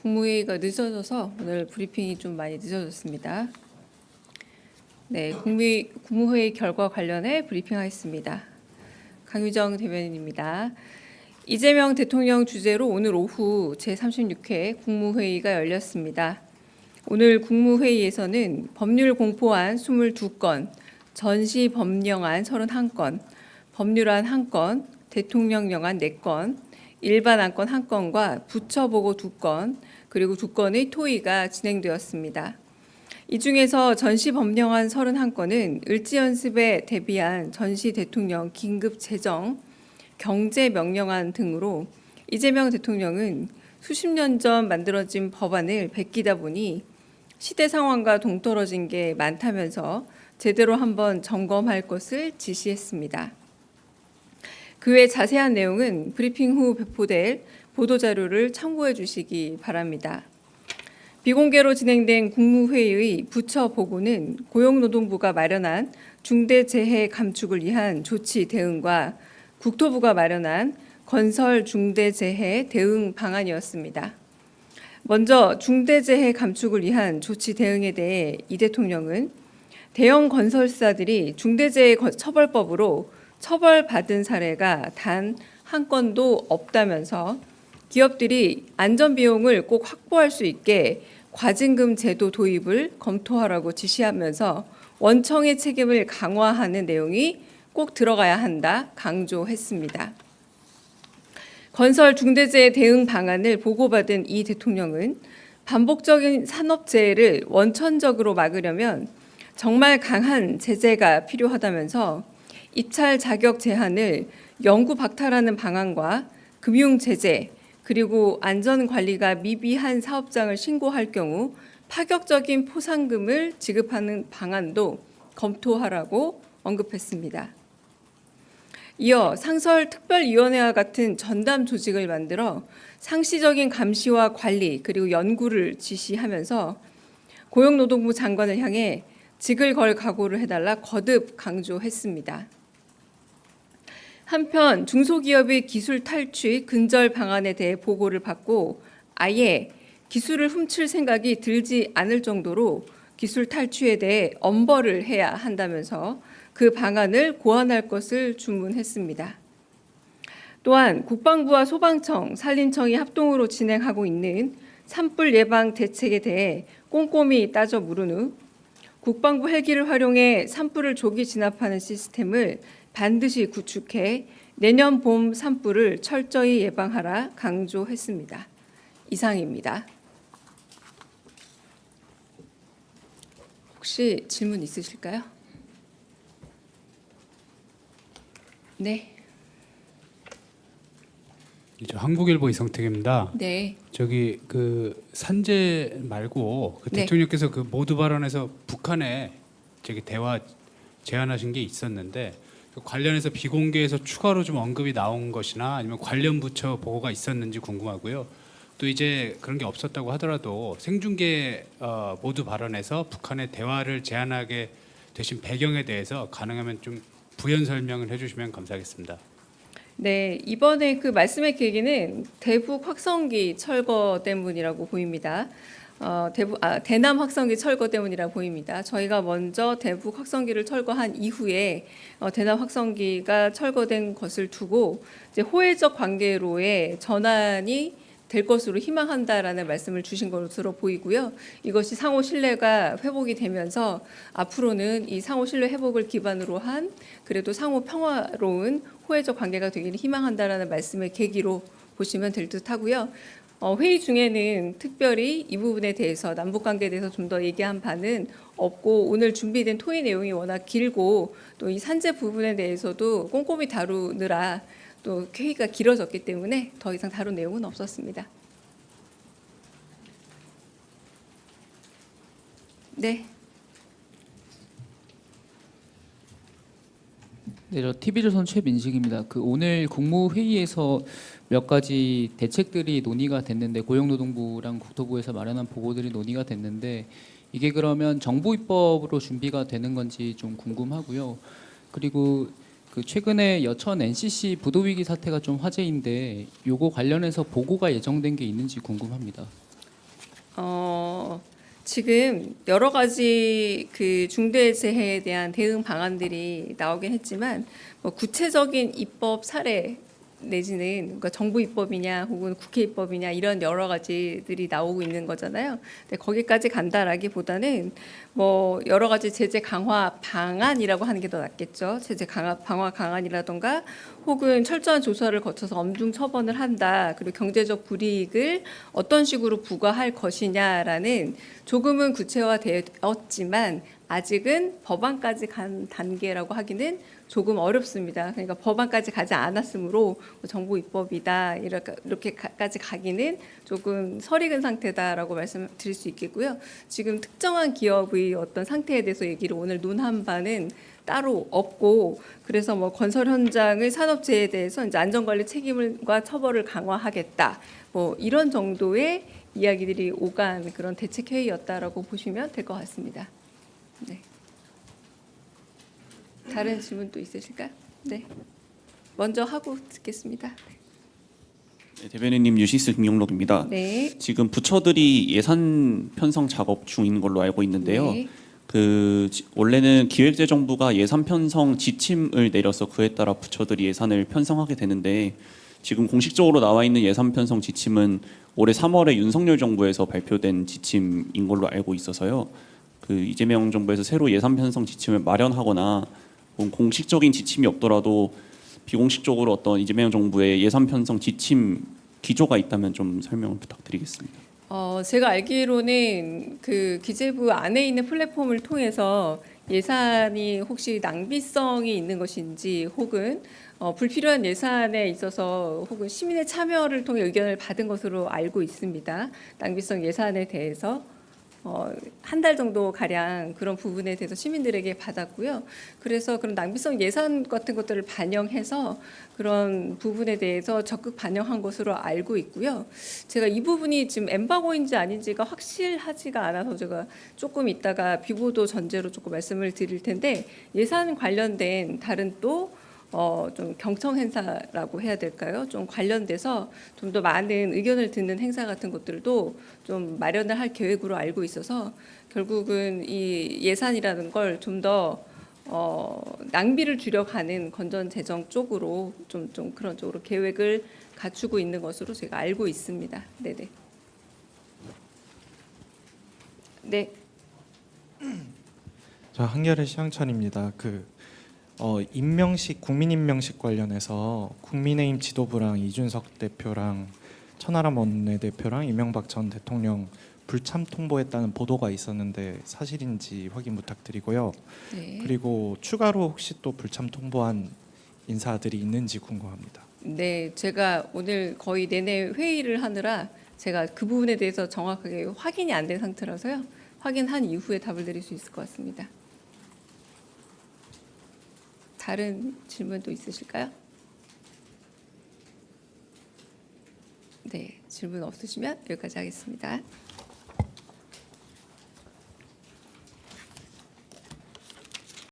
국무회의가 늦어져서 오늘 브리핑이 좀 많이 늦어졌습니다. 네, 국무회의 결과 관련해 브리핑하겠습니다. 강유정 대변인입니다. 이재명 대통령 주재로 오늘 오후 제36회 국무회의가 열렸습니다. 오늘 국무회의에서는 법률 공포안 22건, 전시 법령안 31건, 법률안 1건, 대통령령안 4건, 일반 안건 1건과 부처 보고 2건, 그리고 2건의 토의가 진행되었습니다. 이 중에서 전시 법령안 31건은 을지연습에 대비한 전시 대통령 긴급 재정, 경제 명령안 등으로 이재명 대통령은 수십 년 전 만들어진 법안을 베끼다 보니 시대 상황과 동떨어진 게 많다면서 제대로 한번 점검할 것을 지시했습니다. 그 외 자세한 내용은 브리핑 후 배포될 보도자료를 참고해 주시기 바랍니다. 비공개로 진행된 국무회의의 부처 보고는 고용노동부가 마련한 중대재해 감축을 위한 조치 대응과 국토부가 마련한 건설 중대재해 대응 방안이었습니다. 먼저 중대재해 감축을 위한 조치 대응에 대해 이 대통령은 대형 건설사들이 중대재해 처벌법으로 처벌받은 사례가 단 한 건도 없다면서 기업들이 안전비용을 꼭 확보할 수 있게 과징금 제도 도입을 검토하라고 지시하면서 원청의 책임을 강화하는 내용이 꼭 들어가야 한다 강조했습니다. 건설 중대재해 대응 방안을 보고받은 이 대통령은 반복적인 산업재해를 원천적으로 막으려면 정말 강한 제재가 필요하다면서 입찰 자격 제한을 영구 박탈하는 방안과 금융 제재, 그리고 안전관리가 미비한 사업장을 신고할 경우 파격적인 포상금을 지급하는 방안도 검토하라고 언급했습니다. 이어 상설특별위원회와 같은 전담 조직을 만들어 상시적인 감시와 관리 그리고 연구를 지시하면서 고용노동부 장관을 향해 직을 걸 각오를 해달라 거듭 강조했습니다. 한편 중소기업의 기술 탈취 근절 방안에 대해 보고를 받고 아예 기술을 훔칠 생각이 들지 않을 정도로 기술 탈취에 대해 엄벌을 해야 한다면서 그 방안을 고안할 것을 주문했습니다. 또한 국방부와 소방청, 산림청이 합동으로 진행하고 있는 산불 예방 대책에 대해 꼼꼼히 따져 물은 후 국방부 헬기를 활용해 산불을 조기 진압하는 시스템을 반드시 구축해 내년 봄 산불을 철저히 예방하라 강조했습니다. 이상입니다. 혹시 질문 있으실까요? 네. 한국일보 이성택입니다. 네. 저기 그 산재 말고 그 네. 대통령께서 그 모두 발언에서 북한에 저기 대화 제안하신 게 있었는데 그 관련해서 비공개에서 추가로 좀 언급이 나온 것이나 아니면 관련 부처 보고가 있었는지 궁금하고요. 또 이제 그런 게 없었다고 하더라도 생중계 모두 발언에서 북한의 대화를 제안하게 되신 배경에 대해서 가능하면 좀 부연 설명을 해주시면 감사하겠습니다. 네, 이번에 그 말씀의 계기는 대북 확성기 철거 때문이라고 보입니다. 대남 확성기 철거 때문이라 보입니다. 저희가 먼저 대북 확성기를 철거한 이후에 대남 확성기가 철거된 것을 두고 이제 호혜적 관계로의 전환이 될 것으로 희망한다라는 말씀을 주신 것으로 보이고요. 이것이 상호 신뢰가 회복이 되면서 앞으로는 이 상호 신뢰 회복을 기반으로 한 그래도 상호 평화로운 호혜적 관계가 되기를 희망한다라는 말씀의 계기로 보시면 될 듯하고요. 회의 중에는 특별히 이 부분에 대해서 남북 관계에 대해서 좀 더 얘기한 바는 없고 오늘 준비된 토의 내용이 워낙 길고 또 이 산재 부분에 대해서도 꼼꼼히 다루느라 또 회의가 길어졌기 때문에 더 이상 다룬 내용은 없었습니다. 네. 네, 저 TV조선 최민식입니다. 그 오늘 국무회의에서 몇 가지 대책들이 논의가 됐는데 고용노동부랑 국토부에서 마련한 보고들이 논의가 됐는데 이게 그러면 정부 입법으로 준비가 되는 건지 좀 궁금하고요. 그리고 그 최근에 여천 NCC 부도위기 사태가 좀 화제인데 요거 관련해서 보고가 예정된 게 있는지 궁금합니다. 지금 여러 가지 그 중대재해에 대한 대응 방안들이 나오긴 했지만 뭐 구체적인 입법 사례 내지는 그러니까 정부 입법이냐 혹은 국회 입법이냐 이런 여러 가지들이 나오고 있는 거잖아요. 근데 거기까지 간다라기보다는 뭐 여러 가지 제재 강화 방안이라고 하는 게 더 낫겠죠. 제재 강화 강안이라던가 혹은 철저한 조사를 거쳐서 엄중 처벌을 한다. 그리고 경제적 불이익을 어떤 식으로 부과할 것이냐라는 조금은 구체화되었지만 아직은 법안까지 간 단계라고 하기는 조금 어렵습니다. 그러니까 법안까지 가지 않았으므로 정부 입법이다 이렇게까지 가기는 조금 설익은 상태다라고 말씀드릴 수 있겠고요. 지금 특정한 기업의 어떤 상태에 대해서 얘기를 오늘 논한 바는 따로 없고 그래서 뭐 건설 현장의 산업재해에 대해서 이제 안전관리 책임과 처벌을 강화하겠다. 뭐 이런 정도의 이야기들이 오간 그런 대책 회의였다라고 보시면 될 것 같습니다. 네. 다른 질문 또 있으실까요? 네. 먼저 하고 듣겠습니다. 네, 대변인님 유시스 김용록입니다. 네. 지금 부처들이 예산 편성 작업 중인 걸로 알고 있는데요. 네. 원래는 기획재정부가 예산 편성 지침을 내려서 그에 따라 부처들이 예산을 편성하게 되는데 지금 공식적으로 나와 있는 예산 편성 지침은 올해 3월에 윤석열 정부에서 발표된 지침인 걸로 알고 있어서요. 이재명 정부에서 새로 예산 편성 지침을 마련하거나 공식적인 지침이 없더라도 비공식적으로 어떤 이재명 정부의 예산 편성 지침 기조가 있다면 좀 설명을 부탁드리겠습니다. 제가 알기로는 그 기재부 안에 있는 플랫폼을 통해서 예산이 혹시 낭비성이 있는 것인지 혹은 불필요한 예산에 있어서 혹은 시민의 참여를 통해 의견을 받은 것으로 알고 있습니다. 낭비성 예산에 대해서 한 달 정도 가량 그런 부분에 대해서 시민들에게 받았고요. 그래서 그런 낭비성 예산 같은 것들을 반영해서 그런 부분에 대해서 적극 반영한 것으로 알고 있고요. 제가 이 부분이 지금 엠바고인지 아닌지가 확실하지가 않아서 제가 조금 이따가 비보도 전제로 조금 말씀을 드릴 텐데 예산 관련된 다른 또 좀 경청 행사라고 해야 될까요? 좀 관련돼서 좀 더 많은 의견을 듣는 행사 같은 것들도 좀 마련을 할 계획으로 알고 있어서 결국은 이 예산이라는 걸 좀 더 낭비를 줄여가는 건전 재정 쪽으로 좀 그런 쪽으로 계획을 갖추고 있는 것으로 제가 알고 있습니다. 네네. 네. 저 한겨레 시향천입니다. 임명식 국민 임명식 관련해서 국민의힘 지도부랑 이준석 대표랑 천하람 원내대표랑 이명박 전 대통령 불참 통보했다는 보도가 있었는데 사실인지 확인 부탁드리고요. 네. 그리고 추가로 혹시 또 불참 통보한 인사들이 있는지 궁금합니다. 네, 제가 오늘 거의 내내 회의를 하느라 제가 그 부분에 대해서 정확하게 확인이 안 된 상태라서요. 확인한 이후에 답을 드릴 수 있을 것 같습니다. 다른 질문도 있으실까요? 네, 질문 없으시면 여기까지 하겠습니다.